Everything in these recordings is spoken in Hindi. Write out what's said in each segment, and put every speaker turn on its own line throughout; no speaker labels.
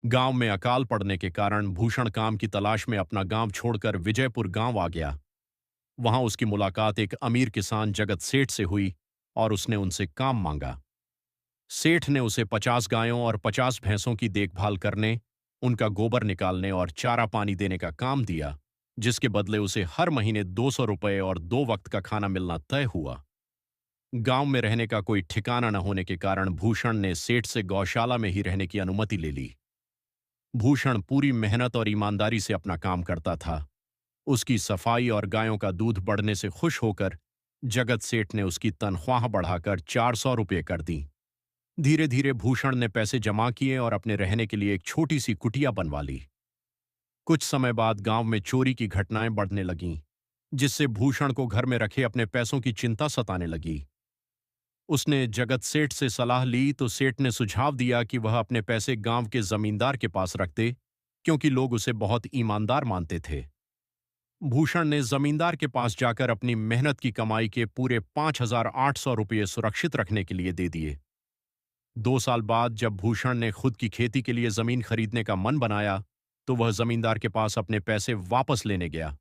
गांव में अकाल पड़ने के कारण भूषण काम की तलाश में अपना गांव छोड़कर विजयपुर गांव आ गया। वहां उसकी मुलाकात एक अमीर किसान जगत सेठ से हुई और उसने उनसे काम मांगा। सेठ ने उसे 50 गायों और 50 भैंसों की देखभाल करने, उनका गोबर निकालने और चारा पानी देने का काम दिया, जिसके बदले उसे हर महीने 200 रुपये और 2 वक्त का खाना मिलना तय हुआ। गांव में रहने का कोई ठिकाना न होने के कारण भूषण ने सेठ से गौशाला में ही रहने की अनुमति ले ली। भूषण पूरी मेहनत और ईमानदारी से अपना काम करता था। उसकी सफाई और गायों का दूध बढ़ने से खुश होकर जगत सेठ ने उसकी तनख्वाह बढ़ाकर 400 रुपये कर दी। धीरे धीरे भूषण ने पैसे जमा किए और अपने रहने के लिए एक छोटी सी कुटिया बनवा ली। कुछ समय बाद गांव में चोरी की घटनाएं बढ़ने लगीं, जिससे भूषण को घर में रखे अपने पैसों की चिंता सताने लगी। उसने जगत सेठ से सलाह ली तो सेठ ने सुझाव दिया कि वह अपने पैसे गांव के जमींदार के पास रख दे, क्योंकि लोग उसे बहुत ईमानदार मानते थे। भूषण ने जमींदार के पास जाकर अपनी मेहनत की कमाई के पूरे 5,800 रुपये सुरक्षित रखने के लिए दे दिए। 2 साल बाद जब भूषण ने खुद की खेती के लिए जमीन खरीदने का मन बनाया, तो वह जमींदार के पास अपने पैसे वापस लेने गया।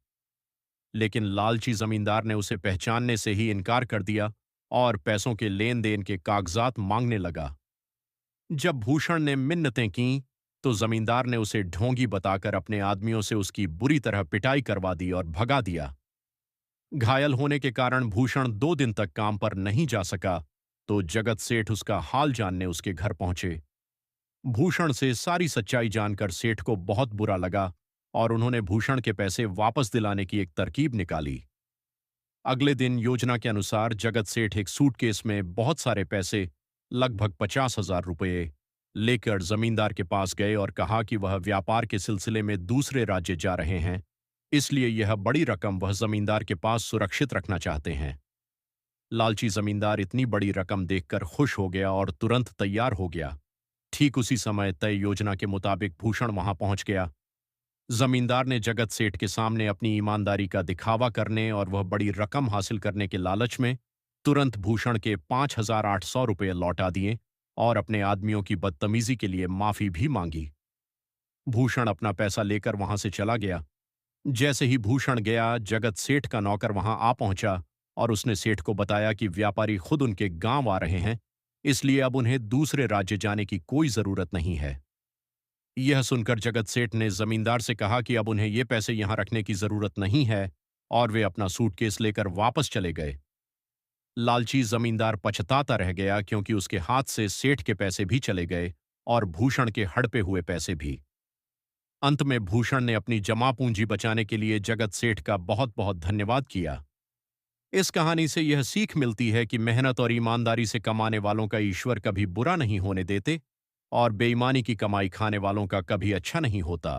लेकिन लालची जमींदार ने उसे पहचानने से ही इनकार कर दिया और पैसों के लेन देन के कागजात मांगने लगा। जब भूषण ने मिन्नतें कीं, तो जमींदार ने उसे ढोंगी बताकर अपने आदमियों से उसकी बुरी तरह पिटाई करवा दी और भगा दिया। घायल होने के कारण भूषण 2 दिन तक काम पर नहीं जा सका, तो जगत सेठ उसका हाल जानने उसके घर पहुंचे। भूषण से सारी सच्चाई जानकर सेठ को बहुत बुरा लगा और उन्होंने भूषण के पैसे वापस दिलाने की एक तरकीब निकाली। अगले दिन योजना के अनुसार जगत सेठ एक सूटकेस में बहुत सारे पैसे, लगभग 50,000 रुपये, लेकर जमींदार के पास गए और कहा कि वह व्यापार के सिलसिले में दूसरे राज्य जा रहे हैं, इसलिए यह बड़ी रकम वह जमींदार के पास सुरक्षित रखना चाहते हैं। लालची जमींदार इतनी बड़ी रकम देखकर खुश हो गया और तुरंत तैयार हो गया। ठीक उसी समय तय योजना के मुताबिक भूषण वहां पहुंच गया। जमींदार ने जगत सेठ के सामने अपनी ईमानदारी का दिखावा करने और वह बड़ी रकम हासिल करने के लालच में तुरंत भूषण के 5,800 रुपये लौटा दिए और अपने आदमियों की बदतमीजी के लिए माफी भी मांगी। भूषण अपना पैसा लेकर वहां से चला गया। जैसे ही भूषण गया, जगत सेठ का नौकर वहां आ पहुंचा और उसने सेठ को बताया कि व्यापारी खुद उनके गांव आ रहे हैं, इसलिए अब उन्हें दूसरे राज्य जाने की कोई जरूरत नहीं है। यह सुनकर जगत सेठ ने जमींदार से कहा कि अब उन्हें ये पैसे यहां रखने की जरूरत नहीं है और वे अपना सूटकेस लेकर वापस चले गए। लालची जमींदार पछताता रह गया, क्योंकि उसके हाथ से सेठ के पैसे भी चले गए और भूषण के हड़पे हुए पैसे भी। अंत में भूषण ने अपनी जमा पूंजी बचाने के लिए जगत सेठ का बहुत बहुत धन्यवाद किया। इस कहानी से यह सीख मिलती है कि मेहनत और ईमानदारी से कमाने वालों का ईश्वर कभी बुरा नहीं होने देते और बेईमानी की कमाई खाने वालों का कभी अच्छा नहीं होता।